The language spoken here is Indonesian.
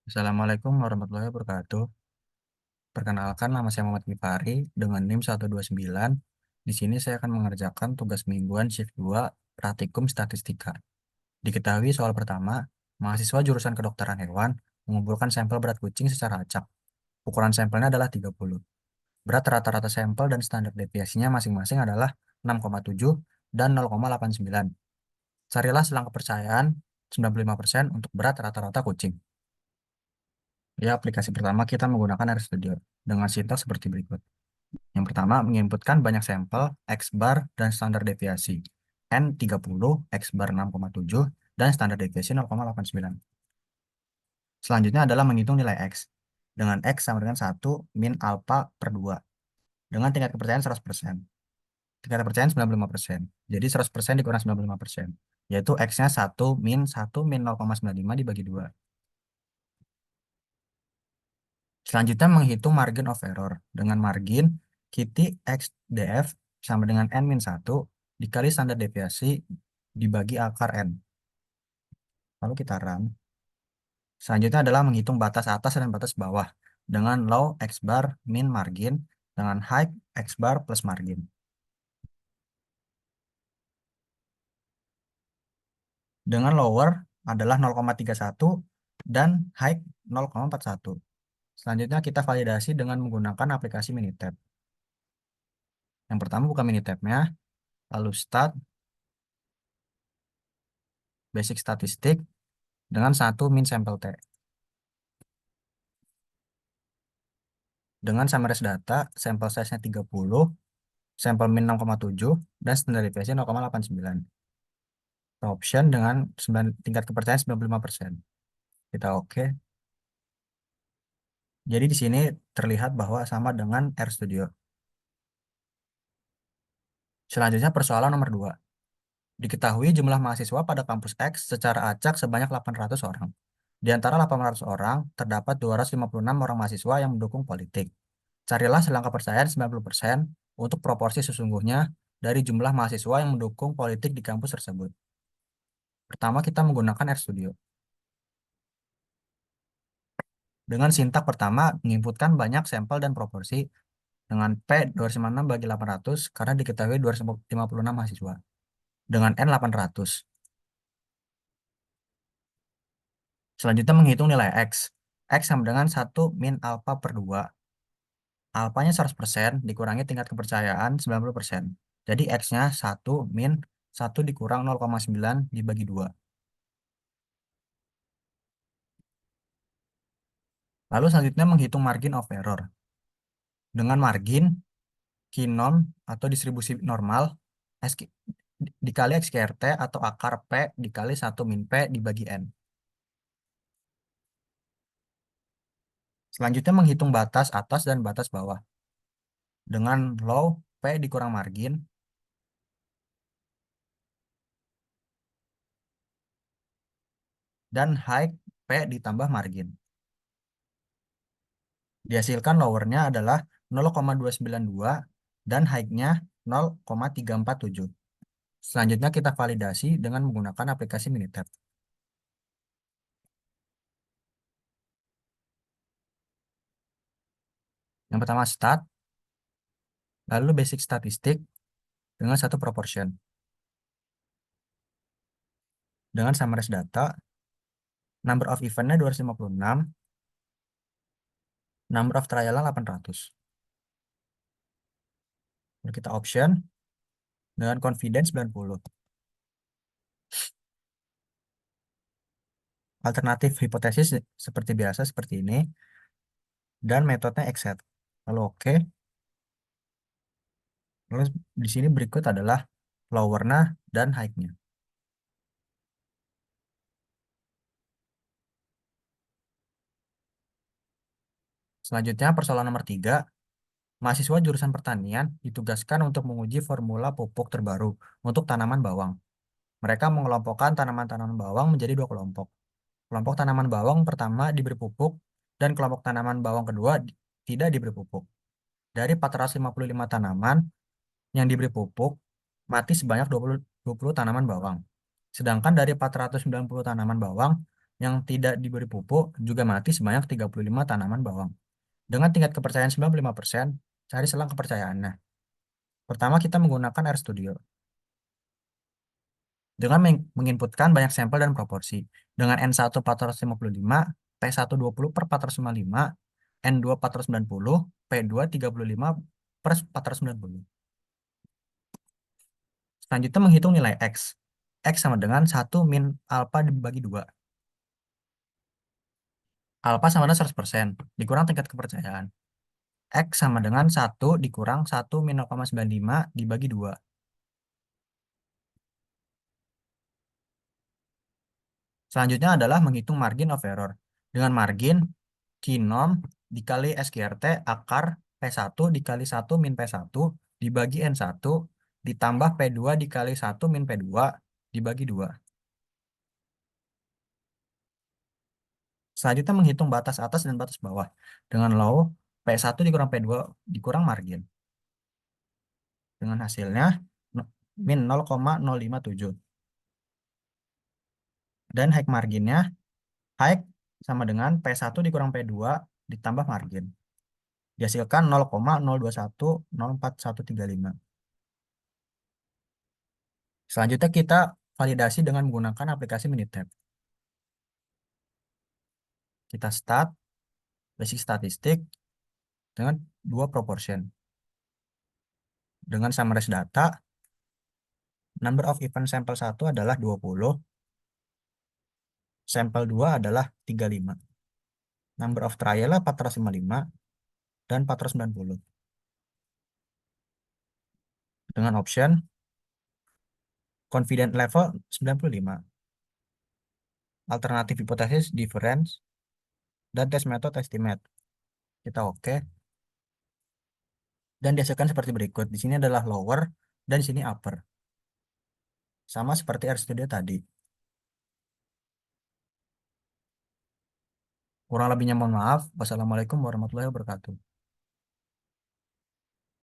Assalamualaikum warahmatullahi wabarakatuh. Perkenalkan, nama saya Muhammad Gifari dengan NIM 129. Di sini saya akan mengerjakan tugas mingguan shift 2 praktikum statistika. Diketahui soal pertama, mahasiswa jurusan kedokteran hewan mengumpulkan sampel berat kucing secara acak. Ukuran sampelnya adalah 30. Berat rata-rata sampel dan standar deviasinya masing-masing adalah 6,7 dan 0,89. Carilah selang kepercayaan 95% untuk berat rata-rata kucing. Ya, aplikasi pertama kita menggunakan RStudio dengan sintaks seperti berikut. Yang pertama, menginputkan banyak sampel, X bar, dan standar deviasi. N 30, X bar 6,7, dan standar deviasi 0,89. Selanjutnya adalah menghitung nilai X. Dengan X sama dengan 1 min alpha per 2. Dengan tingkat kepercayaan 100%. Tingkat kepercayaan 95%. Jadi 100% dikurang 95%. Yaitu X-nya 1 min 0,95 dibagi 2. Selanjutnya menghitung margin of error. Dengan margin Kitty X DF sama dengan N-1 dikali standar deviasi dibagi akar N. Lalu kita run. Selanjutnya adalah menghitung batas atas dan batas bawah. Dengan low X bar min margin. Dengan high X bar plus margin. Dengan lower adalah 0,31 dan high 0,41. Selanjutnya kita validasi dengan menggunakan aplikasi Minitab. Yang pertama buka Minitabnya, lalu start, basic statistik, dengan 1 min sampel T. Dengan summarized data, sampel size-nya 30, sampel min 6,7, dan standar deviasi 0,89. Option dengan tingkat kepercayaan 95%. Kita oke. Jadi di sini terlihat bahwa sama dengan RStudio. Selanjutnya persoalan nomor 2. Diketahui jumlah mahasiswa pada kampus X secara acak sebanyak 800 orang. Di antara 800 orang, terdapat 256 orang mahasiswa yang mendukung politik. Carilah selang kepercayaan 90% untuk proporsi sesungguhnya dari jumlah mahasiswa yang mendukung politik di kampus tersebut. Pertama, kita menggunakan RStudio. Dengan sintak pertama, menginputkan banyak sampel dan proporsi dengan P 256 bagi 800 karena diketahui 256 mahasiswa. Dengan N 800. Selanjutnya menghitung nilai X. X sama dengan 1 min alpha per 2. Alpanya 100% dikurangi tingkat kepercayaan 90%. Jadi X-nya 1 min 1 dikurang 0,9 dibagi 2. Lalu selanjutnya menghitung margin of error. Dengan margin kinom atau distribusi normal dikali XKRT atau akar P dikali 1 min P dibagi N. Selanjutnya menghitung batas atas dan batas bawah. Dengan low P dikurang margin dan high P ditambah margin. Dihasilkan lowernya adalah 0,292 dan high-nya 0,347. Selanjutnya kita validasi dengan menggunakan aplikasi Minitab. Yang pertama stat, lalu basic statistik dengan satu proportion. Dengan summarized data, number of event-nya 256, number of trial-nya 800. Lalu kita option dengan confidence 90. Alternatif hipotesis seperti biasa seperti ini dan metodenya exact. Lalu oke. Lalu di sini berikut adalah lower-nya dan high-nya. Selanjutnya persoalan nomor 3. Mahasiswa jurusan pertanian ditugaskan untuk menguji formula pupuk terbaru untuk tanaman bawang. Mereka mengelompokkan tanaman-tanaman bawang menjadi 2 kelompok. Kelompok tanaman bawang pertama diberi pupuk dan kelompok tanaman bawang kedua tidak diberi pupuk. Dari 455 tanaman yang diberi pupuk, mati sebanyak 20 tanaman bawang. Sedangkan dari 490 tanaman bawang, yang tidak diberi pupuk juga mati sebanyak 35 tanaman bawang. Dengan tingkat kepercayaan 95%, cari selang kepercayaannya. Pertama, kita menggunakan RStudio dengan menginputkan banyak sampel dan proporsi. Dengan N1 455, P1 20 per 455, N2 490, P2 35 per 490. Selanjutnya menghitung nilai X. X sama dengan 1 min alpha dibagi 2. Alpha sama dengan 100%, dikurang tingkat kepercayaan. X sama dengan 1 dikurang 1 min 0,95 dibagi 2. Selanjutnya adalah menghitung margin of error. Dengan margin kinom dikali SQRT akar P1 dikali 1 min P1 dibagi N1 ditambah P2 dikali 1 min P2 dibagi 2. Selanjutnya menghitung batas atas dan batas bawah. Dengan low P1 dikurang P2 dikurang margin. Dengan hasilnya min 0,057. Dan high marginnya, high sama dengan P1 dikurang P2 ditambah margin. Dihasilkan 0,02104,135. Selanjutnya kita validasi dengan menggunakan aplikasi Minitab. Kita start basic statistik dengan dua proportion. Dengan summarize data, number of event sampel 1 adalah 20, sampel 2 adalah 35. Number of trial 455 dan 490. Dengan option confident level 95, alternatif hipotesis difference, dan test method estimate. Kita oke. Dan dihasilkan seperti berikut. Di sini adalah lower dan di sini upper. Sama seperti RStudio tadi. Kurang lebihnya mohon maaf. Wassalamualaikum warahmatullahi wabarakatuh.